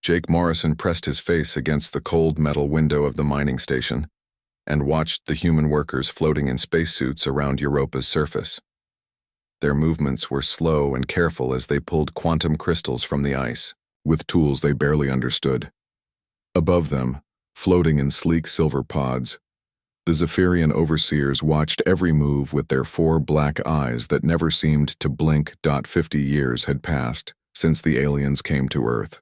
Jake Morrison pressed his face against the cold metal window of the mining station and watched the human workers floating in spacesuits around Europa's surface. Their movements were slow and careful as they pulled quantum crystals from the ice, with tools they barely understood. Above them, floating in sleek silver pods, the Zephyrian overseers watched every move with their 4 black eyes that never seemed to blink. 50 years had passed since the aliens came to Earth.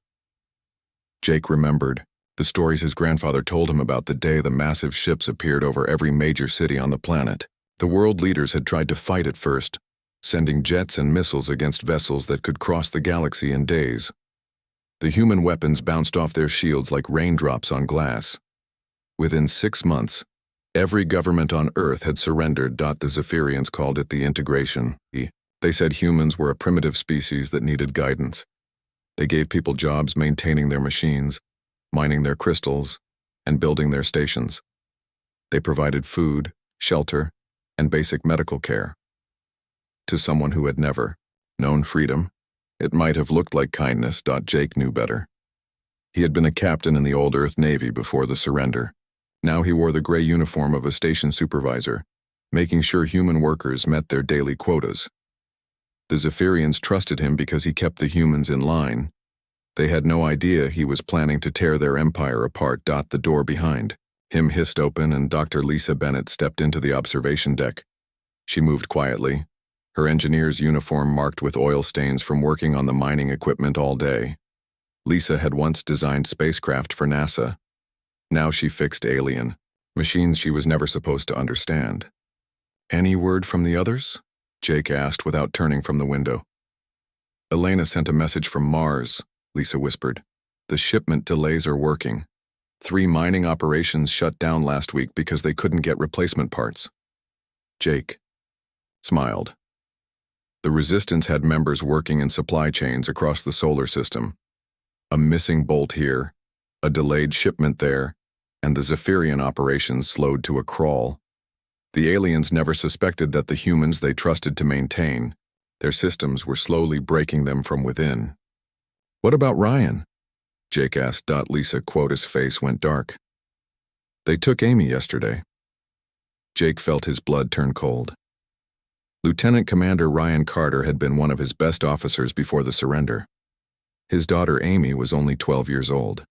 Jake remembered the stories his grandfather told him about the day the massive ships appeared over every major city on the planet. The world leaders had tried to fight at first, sending jets and missiles against vessels that could cross the galaxy in days. The human weapons bounced off their shields like raindrops on glass. Within 6 months, every government on Earth had surrendered. The Zephyrians called it the integration. They said humans were a primitive species that needed guidance. They gave people jobs maintaining their machines, mining their crystals, and building their stations. They provided food, shelter, and basic medical care. To someone who had never known freedom, it might have looked like kindness. Jake knew better. He had been a captain in the old Earth Navy before the surrender. Now he wore the gray uniform of a station supervisor, making sure human workers met their daily quotas. The Zephyrians trusted him because he kept the humans in line. They had no idea he was planning to tear their empire apart. The door behind him hissed open and Dr. Lisa Bennett stepped into the observation deck. She moved quietly, her engineer's uniform marked with oil stains from working on the mining equipment all day. Lisa had once designed spacecraft for NASA. Now she fixed alien machines she was never supposed to understand. "Any word from the others?" Jake asked without turning from the window. "Elena sent a message from Mars," Lisa whispered. "The shipment delays are working. 3 mining operations shut down last week because they couldn't get replacement parts." Jake smiled. The Resistance had members working in supply chains across the solar system. A missing bolt here, a delayed shipment there, and the Zephyrian operations slowed to a crawl. The aliens never suspected that the humans they trusted to maintain their systems were slowly breaking them from within. "What about Ryan?" Jake asked. Lisa Quota's face went dark. "They took Amy yesterday." Jake felt his blood turn cold. Lieutenant Commander Ryan Carter had been one of his best officers before the surrender. His daughter Amy was only 12 years old.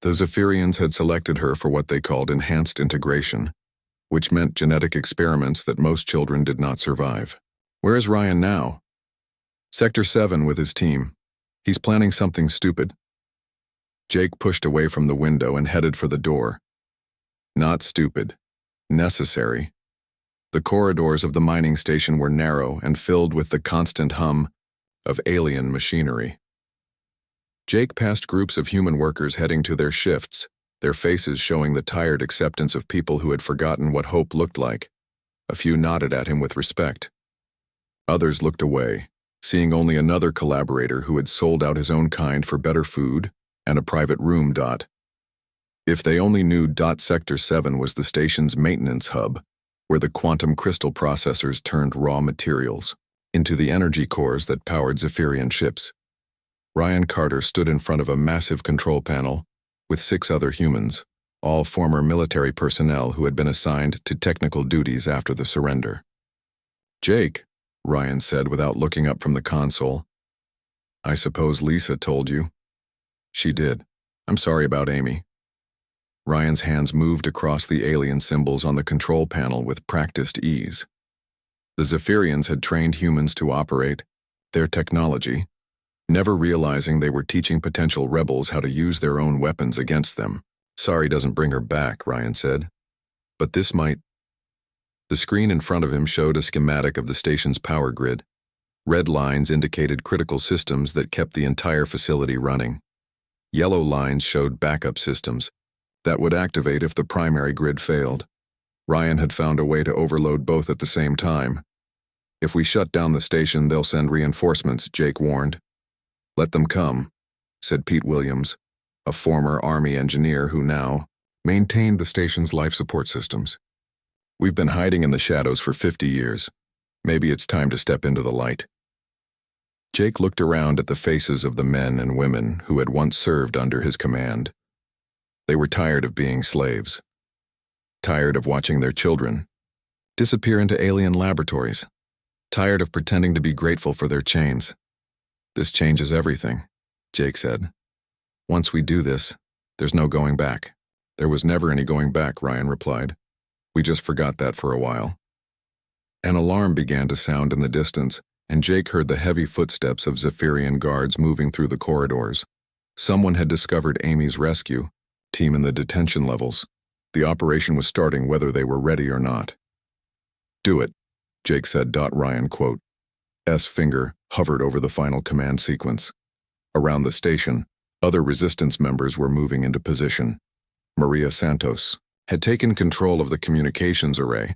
The Zephyrians had selected her for what they called enhanced integration, which meant genetic experiments that most children did not survive. "Where is Ryan now?" "Sector 7 with his team. He's planning something stupid." Jake pushed away from the window and headed for the door. Not stupid. Necessary. The corridors of the mining station were narrow and filled with the constant hum of alien machinery. Jake passed groups of human workers heading to their shifts, their faces showing the tired acceptance of people who had forgotten what hope looked like. A few nodded at him with respect. Others looked away, seeing only another collaborator who had sold out his own kind for better food and a private room. If they only knew. Sector 7 was the station's maintenance hub, where the quantum crystal processors turned raw materials into the energy cores that powered Zephyrian ships. Ryan Carter stood in front of a massive control panel with 6 other humans, all former military personnel who had been assigned to technical duties after the surrender. "Jake," Ryan said without looking up from the console. "I suppose Lisa told you." "She did. I'm sorry about Amy." Ryan's hands moved across the alien symbols on the control panel with practiced ease. The Zephyrians had trained humans to operate their technology, never realizing they were teaching potential rebels how to use their own weapons against them. "Sorry doesn't bring her back," Ryan said. "But this might." The screen in front of him showed a schematic of the station's power grid. Red lines indicated critical systems that kept the entire facility running. Yellow lines showed backup systems that would activate if the primary grid failed. Ryan had found a way to overload both at the same time. "If we shut down the station, they'll send reinforcements," Jake warned. "Let them come," said Pete Williams, a former Army engineer who now maintained the station's life support systems. "We've been hiding in the shadows for 50 years. Maybe it's time to step into the light." Jake looked around at the faces of the men and women who had once served under his command. They were tired of being slaves, tired of watching their children disappear into alien laboratories, tired of pretending to be grateful for their chains. "This changes everything," Jake said. "Once we do this, there's no going back." "There was never any going back," Ryan replied. "We just forgot that for a while." An alarm began to sound in the distance, and Jake heard the heavy footsteps of Zephyrian guards moving through the corridors. Someone had discovered Amy's rescue team in the detention levels. The operation was starting whether they were ready or not. "Do it," Jake said. Ryan, quote, S finger hovered over the final command sequence. Around the station, other resistance members were moving into position. Maria Santos had taken control of the communications array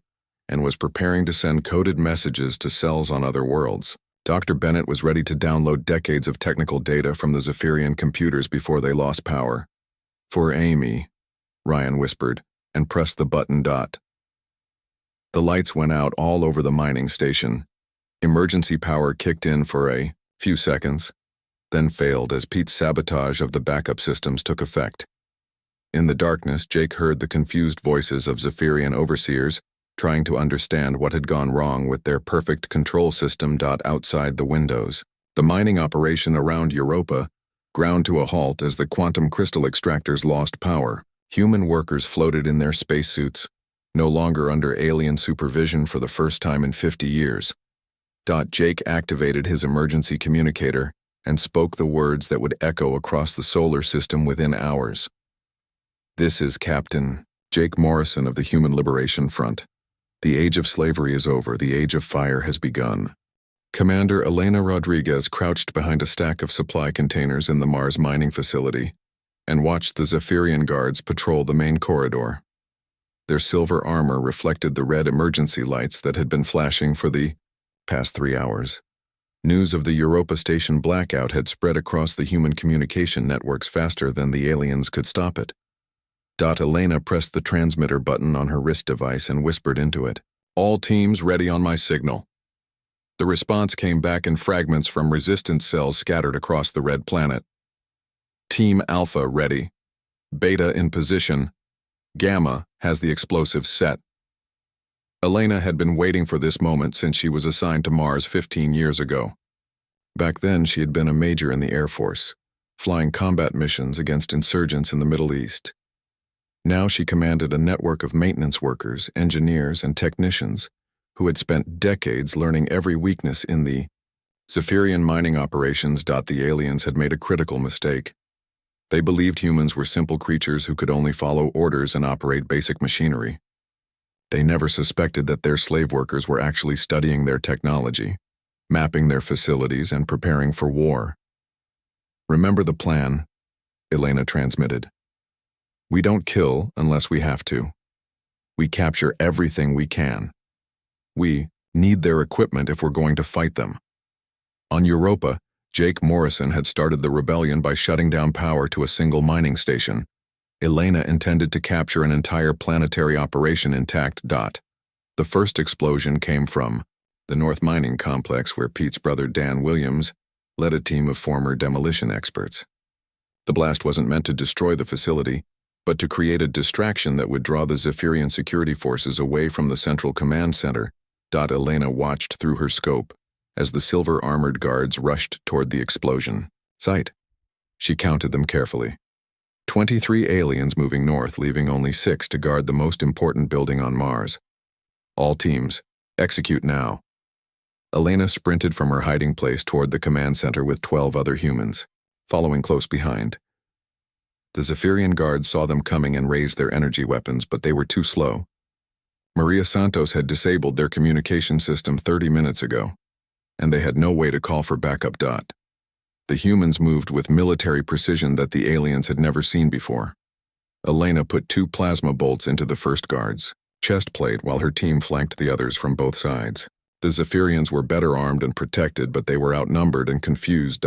and was preparing to send coded messages to cells on other worlds. Dr. Bennett was ready to download decades of technical data from the Zephyrian computers before they lost power. "For Amy," Ryan whispered, and pressed the button. The lights went out all over the mining station. Emergency power kicked in for a few seconds, then failed as Pete's sabotage of the backup systems took effect. In the darkness, Jake heard the confused voices of Zephyrian overseers trying to understand what had gone wrong with their perfect control system. Outside the windows, the mining operation around Europa ground to a halt as the quantum crystal extractors lost power. Human workers floated in their spacesuits, no longer under alien supervision for the first time in 50 years. Jake activated his emergency communicator and spoke the words that would echo across the solar system within hours. "This is Captain Jake Morrison of the Human Liberation Front. The age of slavery is over. The age of fire has begun." Commander Elena Rodriguez crouched behind a stack of supply containers in the Mars mining facility and watched the Zephyrian guards patrol the main corridor. Their silver armor reflected the red emergency lights that had been flashing for the past 3 hours. News of the Europa station blackout had spread across the human communication networks faster than the aliens could stop it. Elena pressed the transmitter button on her wrist device and whispered into it, "All teams ready on my signal." The response came back in fragments from resistance cells scattered across the red planet. "Team Alpha ready. Beta in position. Gamma has the explosives set." Elena had been waiting for this moment since she was assigned to Mars 15 years ago. Back then, she had been a major in the Air Force, flying combat missions against insurgents in the Middle East. Now she commanded a network of maintenance workers, engineers, and technicians who had spent decades learning every weakness in the Zephyrian mining operations. The aliens had made a critical mistake. They believed humans were simple creatures who could only follow orders and operate basic machinery. They never suspected that their slave workers were actually studying their technology, mapping their facilities, and preparing for war. "Remember the plan," Elena transmitted. "We don't kill unless we have to. We capture everything we can. We need their equipment if we're going to fight them." On Europa, Jake Morrison had started the rebellion by shutting down power to a single mining station. Elena intended to capture an entire planetary operation intact. The first explosion came from the North Mining Complex, where Pete's brother Dan Williams led a team of former demolition experts. The blast wasn't meant to destroy the facility, but to create a distraction that would draw the Zephyrian security forces away from the central command center. Elena watched through her scope as the silver-armored guards rushed toward the explosion site. She counted them carefully. 23 aliens moving north, leaving only 6 to guard the most important building on Mars. "All teams, execute now." Elena sprinted from her hiding place toward the command center with 12 other humans, following close behind. The Zephyrian guards saw them coming and raised their energy weapons, but they were too slow. Maria Santos had disabled their communication system 30 minutes ago, and they had no way to call for backup. The humans moved with military precision that the aliens had never seen before. Elena put 2 plasma bolts into the first guard's chest plate while her team flanked the others from both sides. The Zephyrians were better armed and protected, but they were outnumbered and confused.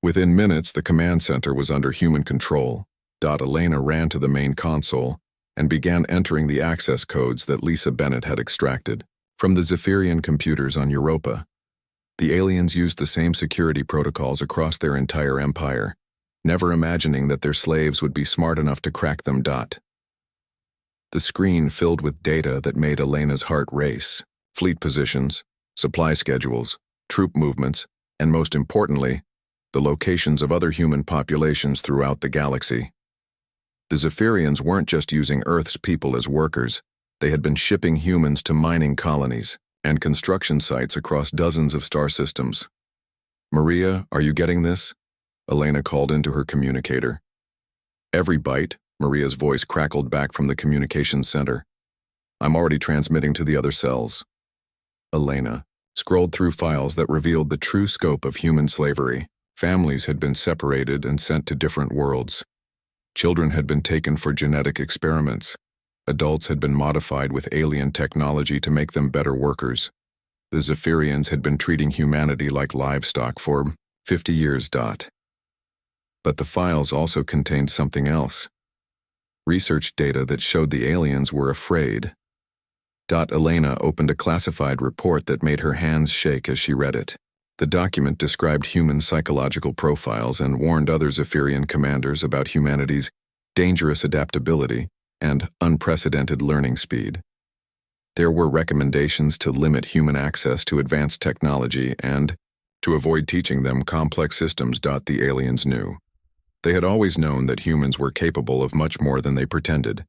Within minutes, the command center was under human control. Elena ran to the main console and began entering the access codes that Lisa Bennett had extracted from the Zephyrian computers on Europa. The aliens used the same security protocols across their entire empire, never imagining that their slaves would be smart enough to crack them. The screen filled with data that made Elena's heart race: fleet positions, supply schedules, troop movements, and most importantly, the locations of other human populations throughout the galaxy. The Zephyrians weren't just using Earth's people as workers, they had been shipping humans to mining colonies and construction sites across dozens of star systems. "Maria, are you getting this?" Elena called into her communicator. "Every byte," Maria's voice crackled back from the communications center. "I'm already transmitting to the other cells." Elena scrolled through files that revealed the true scope of human slavery. Families had been separated and sent to different worlds. Children had been taken for genetic experiments. Adults had been modified with alien technology to make them better workers. The Zephyrians had been treating humanity like livestock for 50 years. But the files also contained something else. Research data that showed the aliens were afraid. Elena opened a classified report that made her hands shake as she read it. The document described human psychological profiles and warned other Zephyrian commanders about humanity's dangerous adaptability and unprecedented learning speed. There were recommendations to limit human access to advanced technology and to avoid teaching them complex systems. The aliens knew. They had always known that humans were capable of much more than they pretended.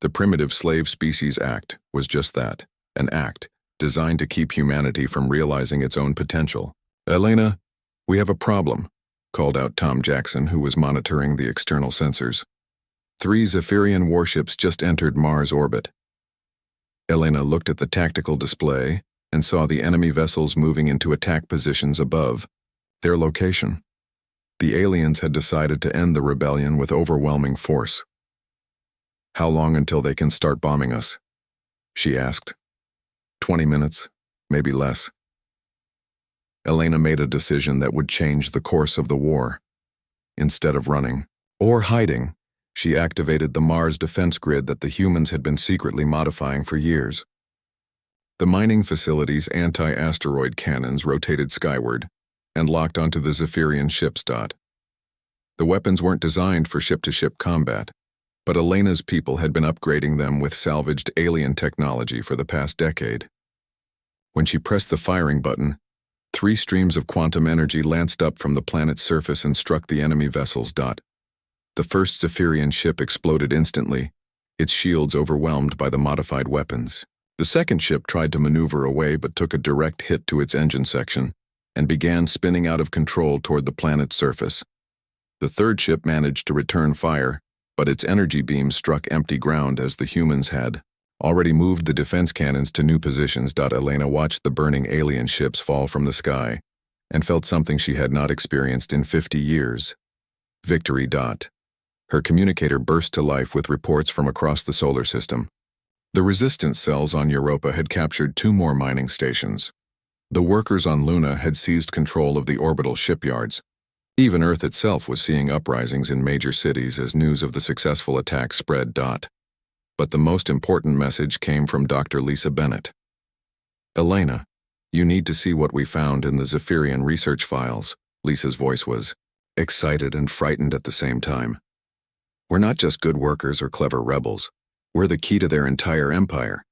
The Primitive Slave Species Act was just that, an act designed to keep humanity from realizing its own potential. "Elena, we have a problem," called out Tom Jackson, who was monitoring the external sensors. 3 Zephyrian warships just entered Mars orbit. Elena looked at the tactical display and saw the enemy vessels moving into attack positions above their location. The aliens had decided to end the rebellion with overwhelming force. "How long until they can start bombing us?" she asked. 20 minutes, maybe less." Elena made a decision that would change the course of the war. Instead of running or hiding, she activated the Mars defense grid that the humans had been secretly modifying for years. The mining facility's anti-asteroid cannons rotated skyward and locked onto the Zephyrian ships. The weapons weren't designed for ship-to-ship combat, but Elena's people had been upgrading them with salvaged alien technology for the past decade. When she pressed the firing button, 3 streams of quantum energy lanced up from the planet's surface and struck the enemy vessels. The first Zephyrian ship exploded instantly, its shields overwhelmed by the modified weapons. The second ship tried to maneuver away but took a direct hit to its engine section and began spinning out of control toward the planet's surface. The third ship managed to return fire, but its energy beams struck empty ground as the humans had already moved the defense cannons to new positions. Elena watched the burning alien ships fall from the sky and felt something she had not experienced in 50 years. Victory. Her communicator burst to life with reports from across the solar system. The resistance cells on Europa had captured 2 more mining stations. The workers on Luna had seized control of the orbital shipyards. Even Earth itself was seeing uprisings in major cities as news of the successful attack spread. But the most important message came from Dr. Lisa Bennett. "Elena, you need to see what we found in the Zephyrian research files." Lisa's voice was excited and frightened at the same time. "We're not just good workers or clever rebels. We're the key to their entire empire.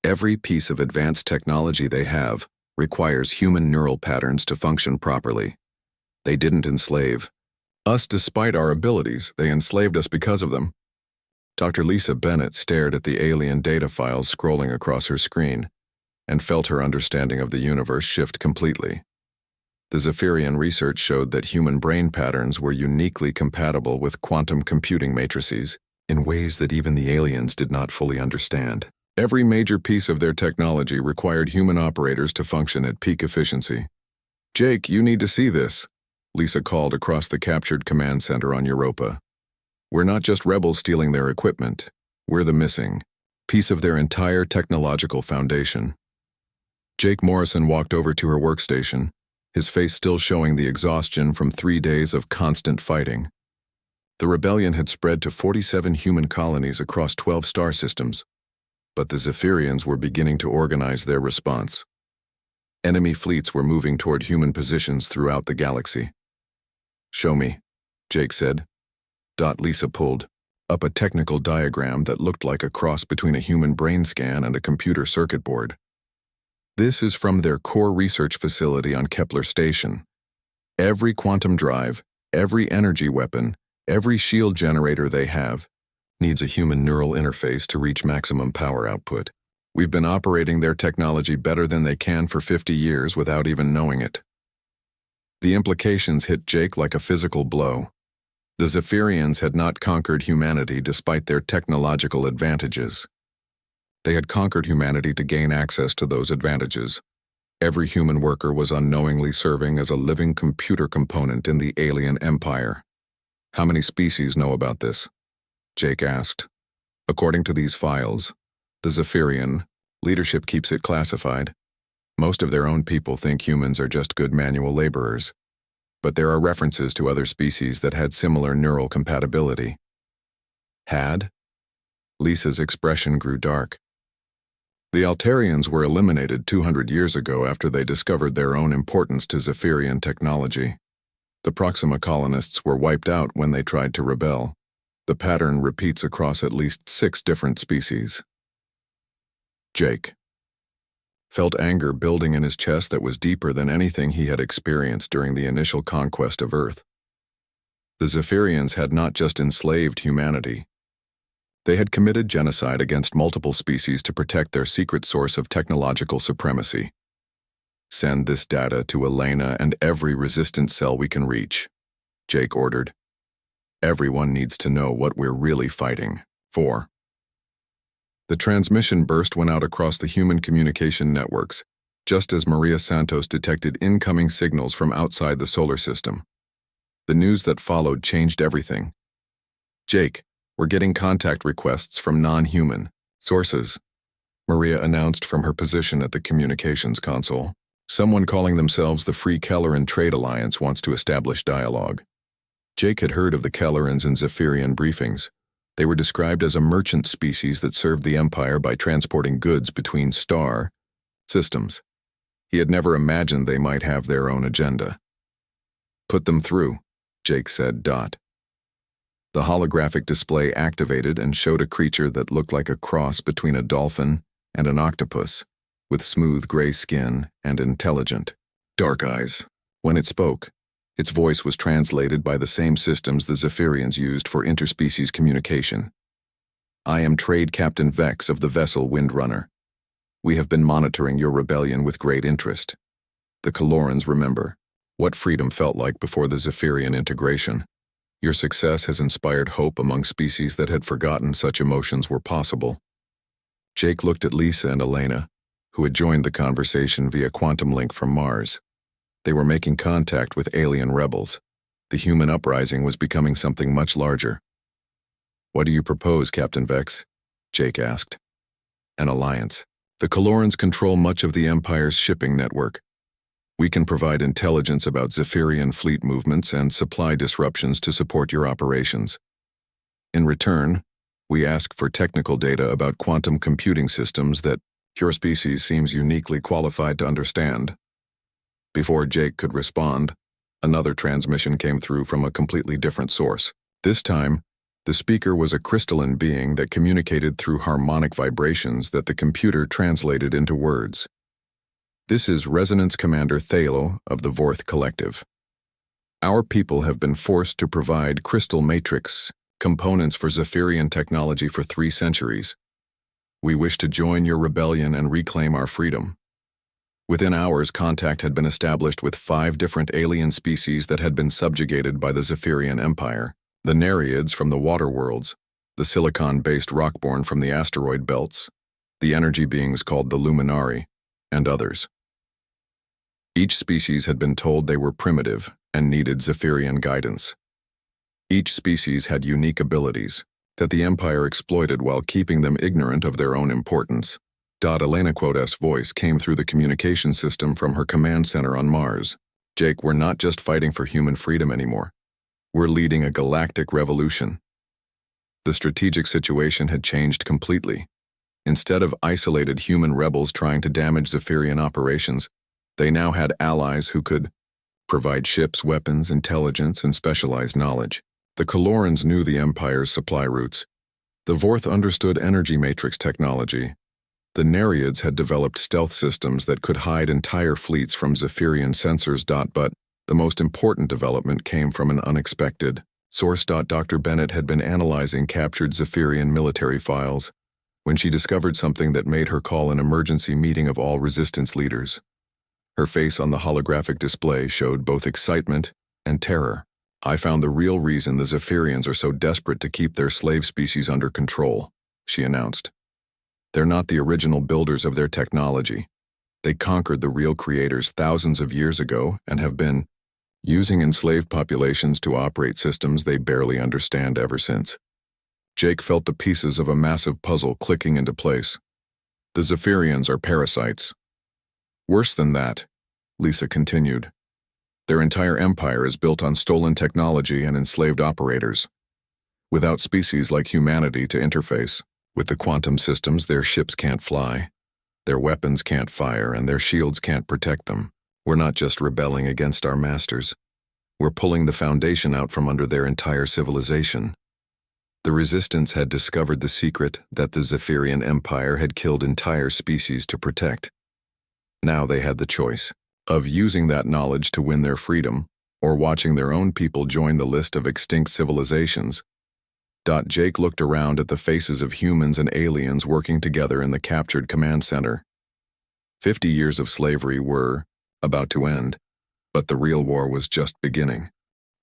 Every piece of advanced technology they have requires human neural patterns to function properly. They didn't enslave us despite our abilities, they enslaved us because of them." Dr. Lisa Bennett stared at the alien data files scrolling across her screen and felt her understanding of the universe shift completely. The Zephyrian research showed that human brain patterns were uniquely compatible with quantum computing matrices in ways that even the aliens did not fully understand. Every major piece of their technology required human operators to function at peak efficiency. "Jake, you need to see this," Lisa called across the captured command center on Europa. "We're not just rebels stealing their equipment. We're the missing piece of their entire technological foundation." Jake Morrison walked over to her workstation, his face still showing the exhaustion from 3 days of constant fighting. The rebellion had spread to 47 human colonies across 12 star systems, but the Zephyrians were beginning to organize their response. Enemy fleets were moving toward human positions throughout the galaxy. "Show me," Jake said. Lisa pulled up a technical diagram that looked like a cross between a human brain scan and a computer circuit board. "This is from their core research facility on Kepler Station. Every quantum drive, every energy weapon, every shield generator they have needs a human neural interface to reach maximum power output. We've been operating their technology better than they can for 50 years without even knowing it." The implications hit Jake like a physical blow. The Zephyrians had not conquered humanity despite their technological advantages. They had conquered humanity to gain access to those advantages. Every human worker was unknowingly serving as a living computer component in the alien empire. "How many species know about this?" Jake asked. "According to these files, the Zephyrian leadership keeps it classified. Most of their own people think humans are just good manual laborers. But there are references to other species that had similar neural compatibility." "Had?" Lisa's expression grew dark. "The Altarians were eliminated 200 years ago after they discovered their own importance to Zephyrian technology. The Proxima colonists were wiped out when they tried to rebel. The pattern repeats across at least 6 different species." Jake felt anger building in his chest that was deeper than anything he had experienced during the initial conquest of Earth. The Zephyrians had not just enslaved humanity. They had committed genocide against multiple species to protect their secret source of technological supremacy. "Send this data to Elena and every resistance cell we can reach," Jake ordered. "Everyone needs to know what we're really fighting for." The transmission burst went out across the human communication networks, just as Maria Santos detected incoming signals from outside the solar system. The news that followed changed everything. "Jake, we're getting contact requests from non-human sources," Maria announced from her position at the communications console. "Someone calling themselves the Free Kelleran Trade Alliance wants to establish dialogue." Jake had heard of the Kellerans in Zephyrian briefings. They were described as a merchant species that served the Empire by transporting goods between star systems. He had never imagined they might have their own agenda. "Put them through," Jake said. The holographic display activated and showed a creature that looked like a cross between a dolphin and an octopus, with smooth gray skin and intelligent, dark eyes. When it spoke, its voice was translated by the same systems the Zephyrians used for interspecies communication. "I am Trade Captain Vex of the vessel Windrunner. We have been monitoring your rebellion with great interest. The Kelorans remember what freedom felt like before the Zephyrian integration. Your success has inspired hope among species that had forgotten such emotions were possible." Jake looked at Lisa and Elena, who had joined the conversation via quantum link from Mars. They were making contact with alien rebels. The human uprising was becoming something much larger. "What do you propose, Captain Vex?" Jake asked. "An alliance. The Kelorans control much of the Empire's shipping network. We can provide intelligence about Zephyrian fleet movements and supply disruptions to support your operations. In return, we ask for technical data about quantum computing systems that your species seems uniquely qualified to understand." Before Jake could respond, another transmission came through from a completely different source. This time, the speaker was a crystalline being that communicated through harmonic vibrations that the computer translated into words. "This is Resonance Commander Thalo of the Vorth Collective. Our people have been forced to provide crystal matrix components for Zephyrian technology for 3 centuries. We wish to join your rebellion and reclaim our freedom." Within hours, contact had been established with 5 different alien species that had been subjugated by the Zephyrian Empire: the Nereids from the water worlds, the silicon-based rockborn from the asteroid belts, the energy beings called the Luminari, and others. Each species had been told they were primitive and needed Zephyrian guidance. Each species had unique abilities that the Empire exploited while keeping them ignorant of their own importance. Elena Quote's voice came through the communication system from her command center on Mars. "Jake, we're not just fighting for human freedom anymore. We're leading a galactic revolution." The strategic situation had changed completely. Instead of isolated human rebels trying to damage Zephyrian operations, They now had allies who could provide ships, weapons, intelligence, and specialized knowledge. The Kalorans knew the Empire's supply routes. The Vorth understood energy matrix technology. The Nereids had developed stealth systems that could hide entire fleets from Zephyrian sensors. But the most important development came from an unexpected source. Dr. Bennett had been analyzing captured Zephyrian military files when she discovered something that made her call an emergency meeting of all resistance leaders. Her face on the holographic display showed both excitement and terror. "I found the real reason the Zephyrians are so desperate to keep their slave species under control," she announced. "They're not the original builders of their technology. They conquered the real creators thousands of years ago and have been using enslaved populations to operate systems they barely understand ever since." Jake felt the pieces of a massive puzzle clicking into place. "The Zephyrians are parasites." "Worse than that," Lisa continued. "Their entire empire is built on stolen technology and enslaved operators. Without species like humanity to interface with the quantum systems, their ships can't fly, their weapons can't fire, and their shields can't protect them. We're not just rebelling against our masters. We're pulling the foundation out from under their entire civilization." The Resistance had discovered the secret that the Zephyrian Empire had killed entire species to protect. Now they had the choice of using that knowledge to win their freedom, or watching their own people join the list of extinct civilizations. Jake looked around at the faces of humans and aliens working together in the captured command center. 50 years of slavery were about to end, but the real war was just beginning.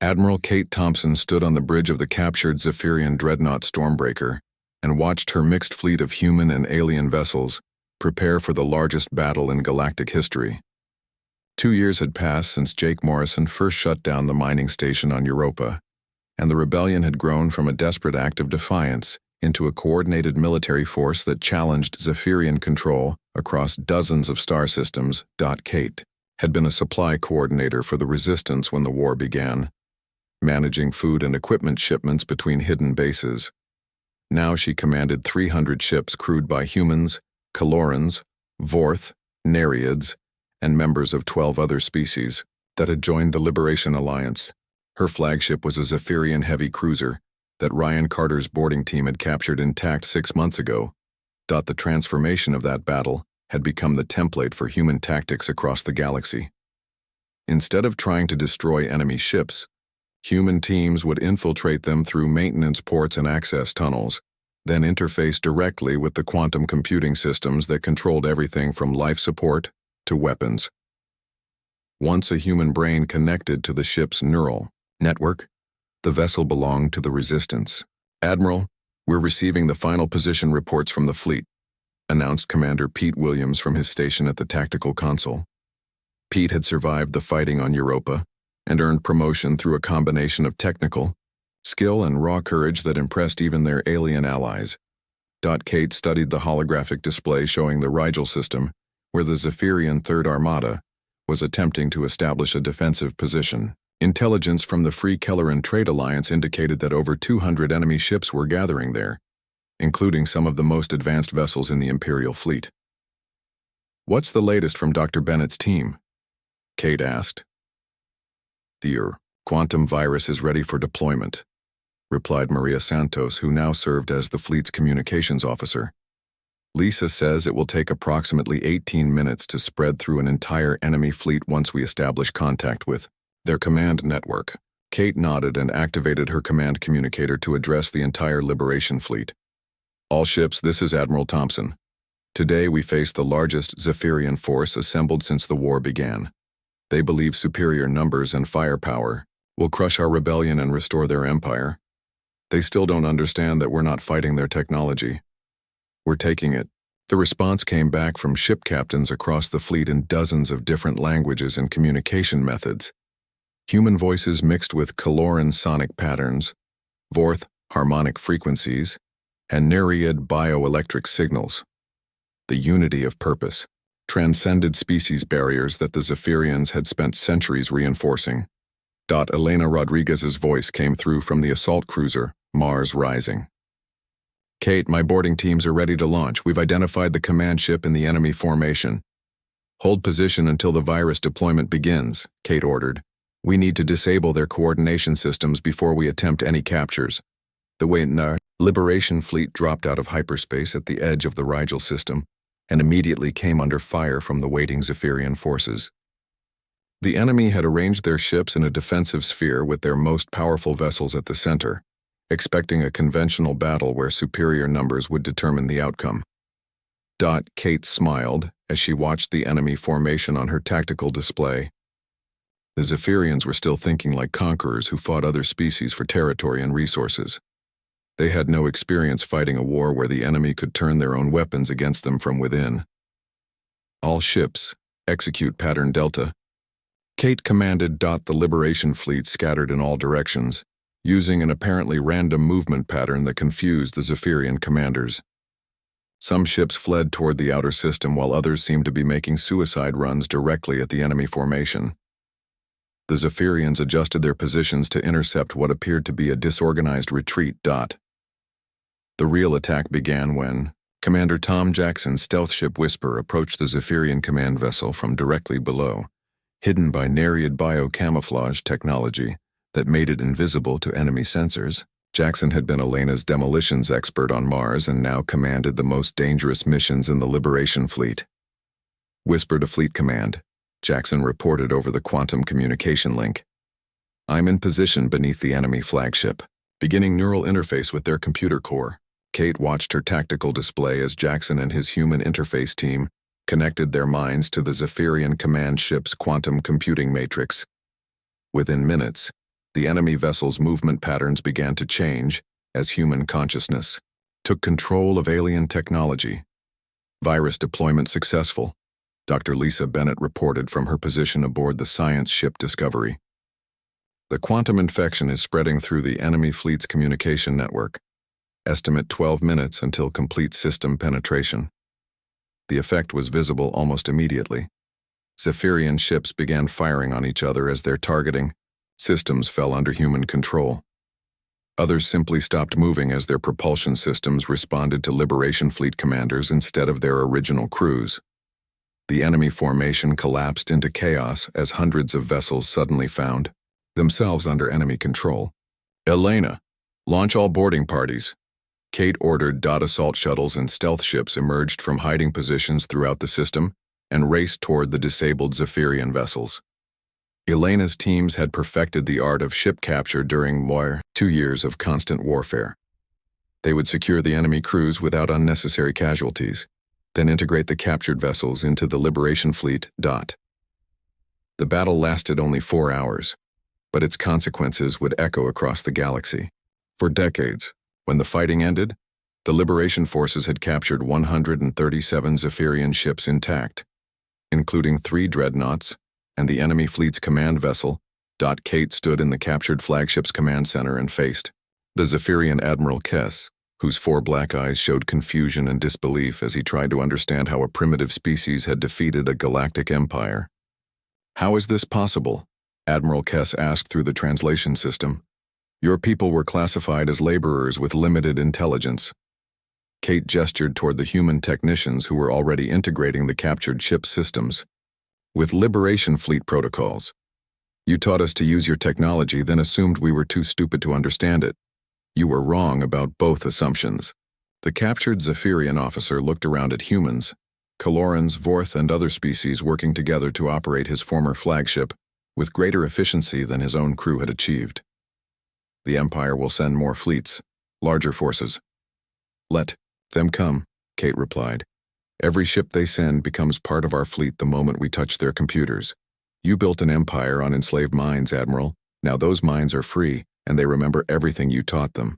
Admiral Kate Thompson stood on the bridge of the captured Zephyrian dreadnought Stormbreaker and watched her mixed fleet of human and alien vessels prepare for the largest battle in galactic history. 2 years had passed since Jake Morrison first shut down the mining station on Europa, and the rebellion had grown from a desperate act of defiance into a coordinated military force that challenged Zephyrian control across dozens of star systems. Kate had been a supply coordinator for the Resistance when the war began, managing food and equipment shipments between hidden bases. Now she commanded 300 ships crewed by humans, Kalorans, Vorth, Nereids, and members of 12 other species that had joined the Liberation Alliance. Her flagship was a Zephyrian heavy cruiser that Ryan Carter's boarding team had captured intact 6 months ago. The transformation of that battle had become the template for human tactics across the galaxy. Instead of trying to destroy enemy ships, human teams would infiltrate them through maintenance ports and access tunnels, then interface directly with the quantum computing systems that controlled everything from life support to weapons. Once a human brain connected to the ship's neural network, the vessel belonged to the Resistance. "Admiral, we're receiving the final position reports from the fleet," announced Commander Pete Williams from his station at the tactical console. Pete had survived the fighting on Europa and earned promotion through a combination of technical skill and raw courage that impressed even their alien allies. Kate studied the holographic display showing the Rigel system, where the Zephyrian Third Armada was attempting to establish a defensive position. Intelligence from the Free Kelleran Trade Alliance indicated that over 200 enemy ships were gathering there, including some of the most advanced vessels in the Imperial fleet. "What's the latest from Dr. Bennett's team?" Kate asked. "The quantum virus is ready for deployment," replied Maria Santos, who now served as the fleet's communications officer. "Lisa says it will take approximately 18 minutes to spread through an entire enemy fleet once we establish contact with their command network." Kate nodded and activated her command communicator to address the entire Liberation fleet. "All ships, this is Admiral Thompson. Today we face the largest Zephyrian force assembled since the war began. They believe superior numbers and firepower will crush our rebellion and restore their empire. They still don't understand that we're not fighting their technology. We're taking it." The response came back from ship captains across the fleet in dozens of different languages and communication methods. Human voices mixed with Kaloran sonic patterns, Vorth harmonic frequencies, and Nereid bioelectric signals. The unity of purpose transcended species barriers that the Zephyrians had spent centuries reinforcing. Elena Rodriguez's voice came through from the assault cruiser, Mars Rising. "Kate, my boarding teams are ready to launch. We've identified the command ship in the enemy formation." Hold position until the virus deployment begins, Kate ordered. We need to disable their coordination systems before we attempt any captures. The Waynar Liberation fleet dropped out of hyperspace at the edge of the Rigel system and immediately came under fire from the waiting Zephyrian forces. The enemy had arranged their ships in a defensive sphere with their most powerful vessels at the center, expecting a conventional battle where superior numbers would determine the outcome. Kate smiled as she watched the enemy formation on her tactical display. The Zephyrians were still thinking like conquerors who fought other species for territory and resources. They had no experience fighting a war where the enemy could turn their own weapons against them from within. All ships, execute pattern Delta. Kate commanded. The Liberation fleet scattered in all directions, using an apparently random movement pattern that confused the Zephyrian commanders. Some ships fled toward the outer system while others seemed to be making suicide runs directly at the enemy formation. The Zephyrians adjusted their positions to intercept what appeared to be a disorganized retreat. The real attack began when Commander Tom Jackson's stealth ship Whisper approached the Zephyrian command vessel from directly below, hidden by Nereid biocamouflage technology that made it invisible to enemy sensors. Jackson had been Elena's demolitions expert on Mars and now commanded the most dangerous missions in the Liberation fleet. Whisper to Fleet Command, Jackson reported over the quantum communication link. I'm in position beneath the enemy flagship, beginning neural interface with their computer core. Kate watched her tactical display as Jackson and his human interface team connected their minds to the Zephyrian command ship's quantum computing matrix. Within minutes, the enemy vessel's movement patterns began to change as human consciousness took control of alien technology. Virus deployment successful, Dr. Lisa Bennett reported from her position aboard the science ship Discovery. The quantum infection is spreading through the enemy fleet's communication network. Estimate 12 minutes until complete system penetration. The effect was visible almost immediately. Zephyrian ships began firing on each other as their targeting systems fell under human control. Others simply stopped moving as their propulsion systems responded to Liberation fleet commanders instead of their original crews. The enemy formation collapsed into chaos as hundreds of vessels suddenly found themselves under enemy control. Elena, launch all boarding parties. Kate ordered. Assault shuttles and stealth ships emerged from hiding positions throughout the system and raced toward the disabled Zephyrian vessels. Elena's teams had perfected the art of ship capture during 2 years of constant warfare. They would secure the enemy crews without unnecessary casualties, then integrate the captured vessels into the Liberation fleet. The battle lasted only 4 hours, but its consequences would echo across the galaxy. For decades, when the fighting ended, the Liberation forces had captured 137 Zephyrian ships intact, including 3 dreadnoughts and the enemy fleet's command vessel. Kate stood in the captured flagship's command center and faced the Zephyrian Admiral Kess, whose 4 black eyes showed confusion and disbelief as he tried to understand how a primitive species had defeated a galactic empire. How is this possible? Admiral Kess asked through the translation system. Your people were classified as laborers with limited intelligence. Kate gestured toward the human technicians who were already integrating the captured ship systems with Liberation fleet protocols. You taught us to use your technology, then assumed we were too stupid to understand it. You were wrong about both assumptions. The captured Zephyrian officer looked around at humans, Kalorans, Vorth, and other species working together to operate his former flagship with greater efficiency than his own crew had achieved. The Empire will send more fleets, larger forces. Let them come, Kate replied. Every ship they send becomes part of our fleet the moment we touch their computers. You built an empire on enslaved minds, Admiral. Now those minds are free, and they remember everything you taught them.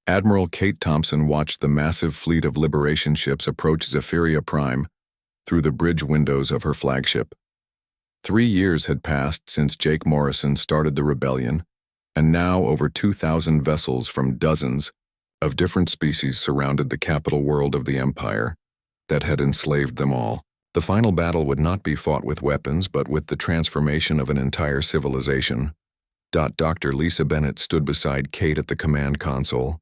Admiral Kate Thompson watched the massive fleet of Liberation ships approach Zephyria Prime through the bridge windows of her flagship. 3 years had passed since Jake Morrison started the rebellion, and now over 2,000 vessels from dozens of different species surrounded the capital world of the Empire that had enslaved them all. The final battle would not be fought with weapons, but with the transformation of an entire civilization. Dr. Lisa Bennett stood beside Kate at the command console,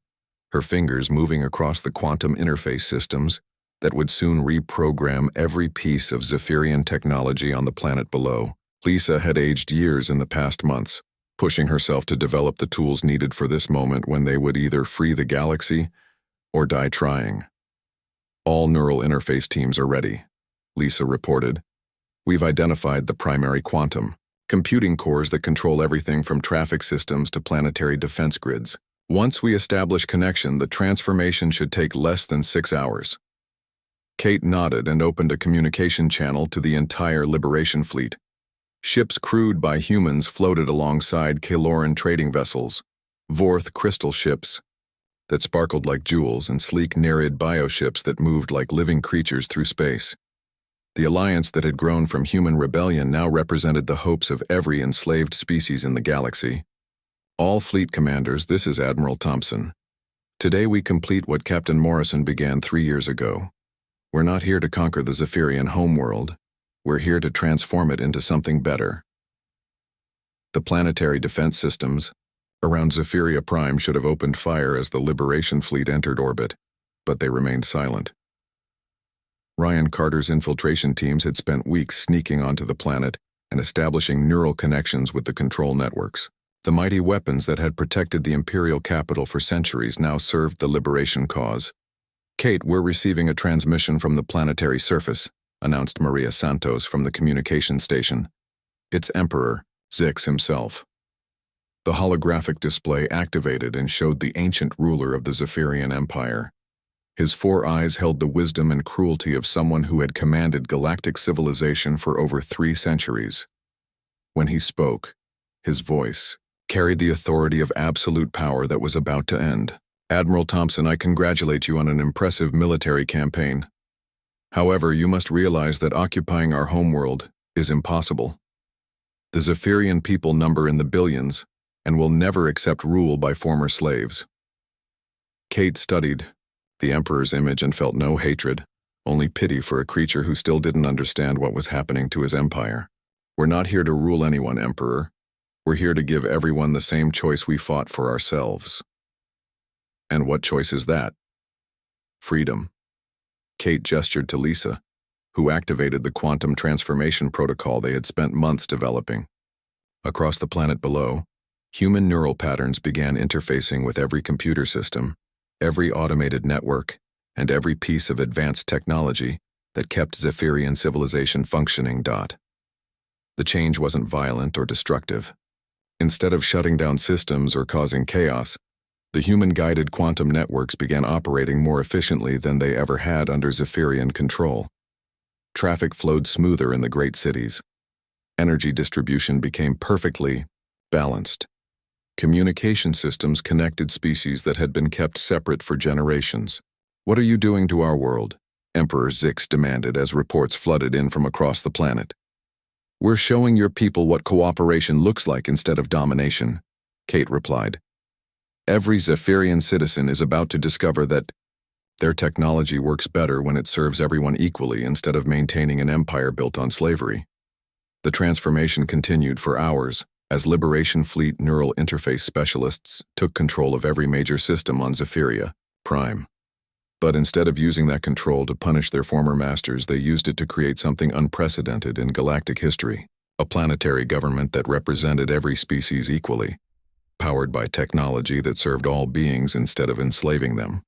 her fingers moving across the quantum interface systems that would soon reprogram every piece of Zephyrian technology on the planet below. Lisa had aged years in the past months, pushing herself to develop the tools needed for this moment when they would either free the galaxy or die trying. All neural interface teams are ready, Lisa reported. We've identified the primary quantum, computing cores that control everything from traffic systems to planetary defense grids. Once we establish connection, the transformation should take less than 6 hours. Kate nodded and opened a communication channel to the entire Liberation fleet. Ships crewed by humans floated alongside Kaloran trading vessels, Vorth crystal ships that sparkled like jewels, and sleek Nereid bioships that moved like living creatures through space. The alliance that had grown from human rebellion now represented the hopes of every enslaved species in the galaxy. All fleet commanders, this is Admiral Thompson. Today we complete what Captain Morrison began 3 years ago. We're not here to conquer the Zephyrian homeworld. We're here to transform it into something better. The planetary defense systems around Zephyria Prime should have opened fire as the Liberation fleet entered orbit, but they remained silent. Ryan Carter's infiltration teams had spent weeks sneaking onto the planet and establishing neural connections with the control networks. The mighty weapons that had protected the Imperial capital for centuries now served the Liberation cause. Kate, we're receiving a transmission from the planetary surface, announced Maria Santos from the communication station. It's Emperor Zix himself. The holographic display activated and showed the ancient ruler of the Zephyrian Empire. His 4 eyes held the wisdom and cruelty of someone who had commanded galactic civilization for over 3 centuries. When he spoke, his voice carried the authority of absolute power that was about to end. Admiral Thompson, I congratulate you on an impressive military campaign. However, you must realize that occupying our homeworld is impossible. The Zephyrian people number in the billions and will never accept rule by former slaves. Kate studied the Emperor's image and felt no hatred, only pity for a creature who still didn't understand what was happening to his empire. We're not here to rule anyone, Emperor. We're here to give everyone the same choice we fought for ourselves. And what choice is that? Freedom. Kate gestured to Lisa, who activated the quantum transformation protocol they had spent months developing. Across the planet below, human neural patterns began interfacing with every computer system, every automated network, and every piece of advanced technology that kept Zephyrian civilization functioning. The change wasn't violent or destructive. Instead of shutting down systems or causing chaos, the human-guided quantum networks began operating more efficiently than they ever had under Zephyrian control. Traffic flowed smoother in the great cities. Energy distribution became perfectly balanced. Communication systems connected species that had been kept separate for generations. What are you doing to our world? Emperor Zix demanded as reports flooded in from across the planet. We're showing your people what cooperation looks like instead of domination, Kate replied. Every Zephyrian citizen is about to discover that their technology works better when it serves everyone equally instead of maintaining an empire built on slavery. The transformation continued for hours as Liberation Fleet neural interface specialists took control of every major system on Zephyria Prime. But instead of using that control to punish their former masters, they used it to create something unprecedented in galactic history, a planetary government that represented every species equally, powered by technology that served all beings instead of enslaving them.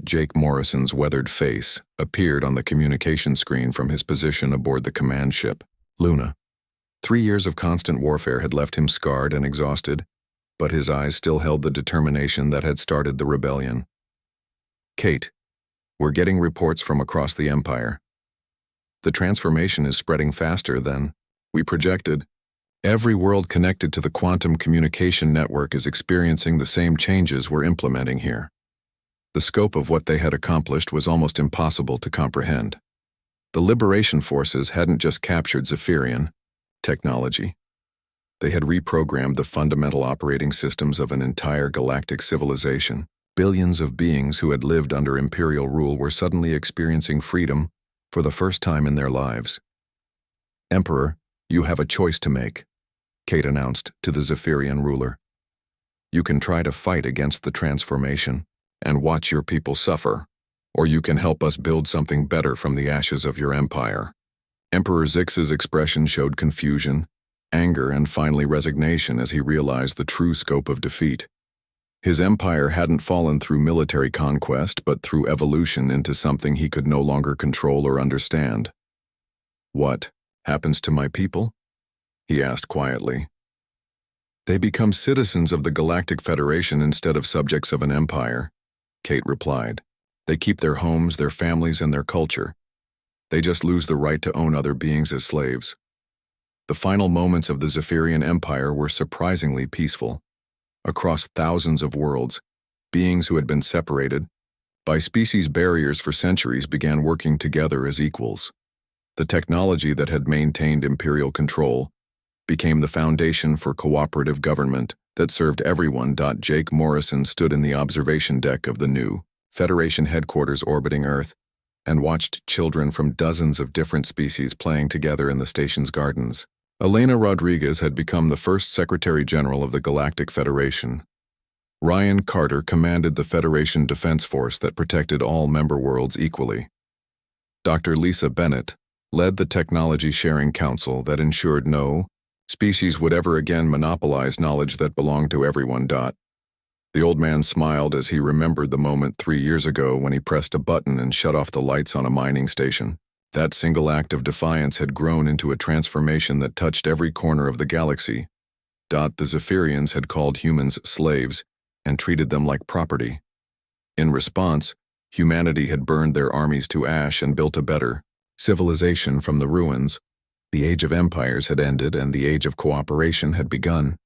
Jake Morrison's weathered face appeared on the communication screen from his position aboard the command ship, Luna. 3 years of constant warfare had left him scarred and exhausted, but his eyes still held the determination that had started the rebellion. Kate, we're getting reports from across the Empire. The transformation is spreading faster than we projected. Every world connected to the quantum communication network is experiencing the same changes we're implementing here. The scope of what they had accomplished was almost impossible to comprehend. The Liberation Forces hadn't just captured Zephyrian technology. They had reprogrammed the fundamental operating systems of an entire galactic civilization. Billions of beings who had lived under imperial rule were suddenly experiencing freedom for the first time in their lives. Emperor, you have a choice to make, Kate announced to the Zephyrian ruler. You can try to fight against the transformation and watch your people suffer, or you can help us build something better from the ashes of your empire." Emperor Zix's expression showed confusion, anger, and finally resignation as he realized the true scope of defeat. His empire hadn't fallen through military conquest, but through evolution into something he could no longer control or understand. "What happens to my people?" he asked quietly. "They become citizens of the Galactic Federation instead of subjects of an empire," Kate replied. "They keep their homes, their families, and their culture. They just lose the right to own other beings as slaves." The final moments of the Zephyrian Empire were surprisingly peaceful. Across thousands of worlds, beings who had been separated by species barriers for centuries began working together as equals. The technology that had maintained imperial control became the foundation for cooperative government that served everyone. Jake Morrison stood in the observation deck of the new Federation headquarters orbiting Earth and watched children from dozens of different species playing together in the station's gardens. Elena Rodriguez had become the first Secretary General of the Galactic Federation. Ryan Carter commanded the Federation Defense Force that protected all member worlds equally. Dr. Lisa Bennett led the Technology Sharing Council that ensured no species would ever again monopolize knowledge that belonged to everyone. The old man smiled as he remembered the moment 3 years ago when he pressed a button and shut off the lights on a mining station. That single act of defiance had grown into a transformation that touched every corner of the galaxy. The Zephyrians had called humans slaves and treated them like property. In response, humanity had burned their armies to ash and built a better civilization from the ruins. The age of empires had ended and the age of cooperation had begun.